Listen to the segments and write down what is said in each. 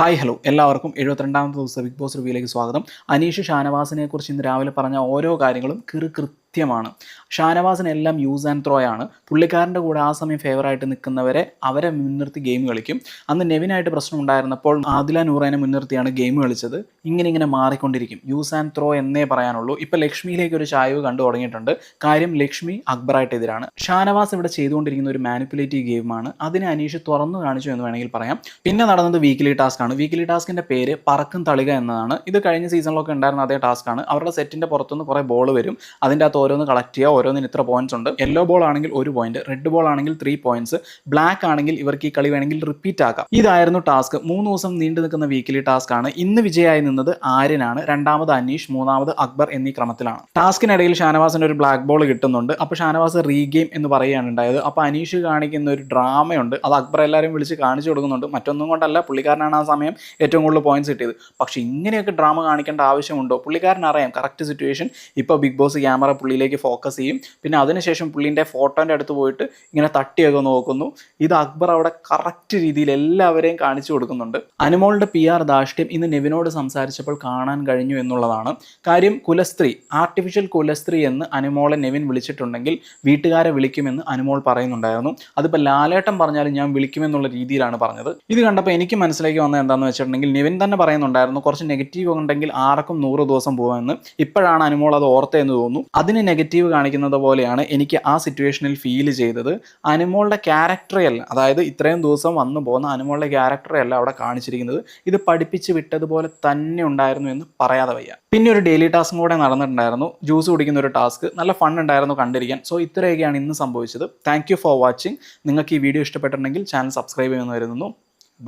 Hi hello എല്ലാവർക്കും 72ാമത്തെ ദിവസം big boss റിവ്യൂയിലേക്ക് സ്വാഗതം. അനീഷ് ഷാനവാസിനെ കുറിച്ച് ഇന്ന് രാവിലെ പറഞ്ഞ ഓരോ കാര്യങ്ങളും കൃത്യമാണ്. ഷാനവാസിനെല്ലാം യൂസ് ആൻഡ് ത്രോ ആണ്. പുള്ളിക്കാരൻ്റെ കൂടെ ആ സമയം ഫേവറായിട്ട് നിൽക്കുന്നവരെ അവരെ മുൻനിർത്തി ഗെയിം കളിക്കും. അന്ന് നെവിനായിട്ട് പ്രശ്നം ഉണ്ടായിരുന്നപ്പോൾ ആദില നൂറേനെ മുൻനിർത്തിയാണ് ഗെയിം കളിച്ചത്. ഇങ്ങനെ മാറിക്കൊണ്ടിരിക്കും. യൂസ് ആൻഡ് ത്രോ എന്നേ പറയാനുള്ളൂ. ഇപ്പോൾ ലക്ഷ്മിയിലേക്ക് ഒരു ചായ്വ് കണ്ടു തുടങ്ങിയിട്ടുണ്ട്. കാര്യം ലക്ഷ്മി അക്ബറായിട്ട് എതിരാണ്. ഷാനവാസ് ഇവിടെ ചെയ്തുകൊണ്ടിരിക്കുന്ന ഒരു മാനിപ്പുലേറ്റീവ് ഗെയിമാണ്. അതിനെ അനീഷ് തുറന്നു കാണിച്ചു എന്ന് വേണമെങ്കിൽ പറയാം. പിന്നെ നടന്നത് വീക്കിലി ടാസ്ക് ആണ്. വീക്കിലി ടാസ്കിന്റെ പേര് പറക്കും തളിക എന്നതാണ്. ഇത് കഴിഞ്ഞ സീസണിലൊക്കെ ഉണ്ടായിരുന്ന അതേ ടാസ്ക് ആണ്. അവരുടെ സെറ്റിന്റെ പുറത്തുനിന്ന് കുറേ ബോൾ വരും. അതിൻ്റെ അകത്ത് ഓരോന്ന് കളക്ട് ചെയ്യുക. ഓരോന്നിന് ഇത്ര പോയിന്റ്സ് ഉണ്ട്. യെല്ലോ ബോൾ ആണെങ്കിൽ 1 പോയിന്റ്, റെഡ് ബോൾ ആണെങ്കിൽ 3 പോയിന്റ്സ്, ബ്ലാക്ക് ആണെങ്കിൽ ഇവർക്ക് ഈ കളി വേണമെങ്കിൽ റിപ്പീറ്റ് ആക്കാം. ഇതായിരുന്നു ടാസ്ക്. 3 ദിവസം നീണ്ടു നിൽക്കുന്ന വീക്കിലി ടാസ്ക് ആണ്. ഇന്ന് വിജയമായി നിന്നത് ആര്യനാണ്, രണ്ടാമത് അനീഷ്, മൂന്നാമത് അക്ബർ എന്നീ ക്രമത്തിലാണ്. ടാസ്കിനിടയിൽ ഷാനവാസിന് ഒരു ബ്ലാക്ക് ബോൾ കിട്ടുന്നുണ്ട്. അപ്പോൾ ഷാനവാസ് റീഗെയിം എന്ന് പറയുകയാണ് ഉണ്ടായത്. അപ്പോൾ അനീഷ് കാണിക്കുന്ന ഒരു ഡ്രാമയുണ്ട്. അത് അക്ബർ എല്ലാവരും വിളിച്ച് കാണിച്ചു കൊടുക്കുന്നുണ്ട്. മറ്റൊന്നും കൊണ്ടല്ല, പുള്ളിക്കാരനാണ് ആ സമയം ഏറ്റവും കൂടുതൽ പോയിന്റ്സ് കിട്ടിയത്. പക്ഷേ ഇങ്ങനെയൊക്കെ ഡ്രാമ കാണിക്കേണ്ട ആവശ്യമുണ്ടോ? പുള്ളിക്കാരൻ അറിയാം കറക്റ്റ് സിറ്റുവേഷൻ. ഇപ്പോൾ ബിഗ് ബോസ് ക്യാമറ പുള്ളിയിലേക്ക് ഫോക്കസ് ചെയ്യും. പിന്നെ അതിനുശേഷം പുള്ളിൻ്റെ ഫോട്ടോൻ്റെ അടുത്ത് പോയിട്ട് ഇങ്ങനെ തട്ടിയൊക്കെ നോക്കുന്നു. ഇത് അക്ബർ അവിടെ കറക്റ്റ് രീതിയിൽ എല്ലാവരെയും കാണിച്ചു കൊടുക്കുന്നുണ്ട്. അനുമോളുടെ PR ധാർഷ്ട്യം ഇന്ന് നെവിനോട് സംസാരിച്ചപ്പോൾ കാണാൻ കഴിഞ്ഞു എന്നുള്ളതാണ് കാര്യം. കുലസ്ത്രീ, ആർട്ടിഫിഷ്യൽ കുലസ്ത്രീ എന്ന് അനുമോളെ നെവിൻ വിളിച്ചിട്ടുണ്ടെങ്കിൽ വീട്ടുകാരെ വിളിക്കുമെന്ന് അനുമോൾ പറയുന്നുണ്ടായിരുന്നു. അതിപ്പോൾ ലാലേട്ടൻ പറഞ്ഞാലും ഞാൻ വിളിക്കുമെന്നുള്ള രീതിയിലാണ് പറഞ്ഞത്. ഇത് കണ്ടപ്പോൾ എനിക്ക് മനസ്സിലേക്ക് വന്നത് എന്താണെന്ന് വെച്ചിട്ടുണ്ടെങ്കിൽ നെവിൻ തന്നെ പറയുന്നുണ്ടായിരുന്നു കുറച്ച് നെഗറ്റീവ് ഉണ്ടെങ്കിൽ ആർക്കും 100 ദിവസം പോകുമെന്ന്. ഇപ്പോഴാണ് അനുമോൾ അത് ഓർത്തതെന്ന് തോന്നുന്നു. അതിന് നെഗറ്റീവ് കാണിക്കുന്നത് പോലെയാണ് എനിക്ക് ആ സിറ്റുവേഷനിൽ ഫീൽ ചെയ്തത്. അനുമോളുടെ ക്യാരക്ടറേ അല്ല, അതായത് ഇത്രയും ദിവസം വന്നു പോകുന്ന അനുമോളുടെ ക്യാരക്ടറേ അല്ല അവിടെ കാണിച്ചിരിക്കുന്നത്. ഇത് പഠിപ്പിച്ച് വിട്ടതുപോലെ തന്നെ ഉണ്ടായിരുന്നു എന്ന് പറയാതെ വയ്യ. പിന്നെ ഒരു ഡെയിലി ടാസ്കും കൂടെ നടന്നിട്ടുണ്ടായിരുന്നു. ജ്യൂസ് കുടിക്കുന്ന ഒരു ടാസ്ക്. നല്ല ഫൺ ഉണ്ടായിരുന്നു കണ്ടിരിക്കാൻ. സോ ഇത്രയൊക്കെയാണ് ഇന്ന് സംഭവിച്ചത്. Thank you for watching. നിങ്ങൾക്ക് ഈ വീഡിയോ ഇഷ്ടപ്പെട്ടിട്ടുണ്ടെങ്കിൽ ചാനൽ സബ്സ്ക്രൈബ് ചെയ്യുമെന്ന് വരുന്നു.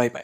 Bye bye.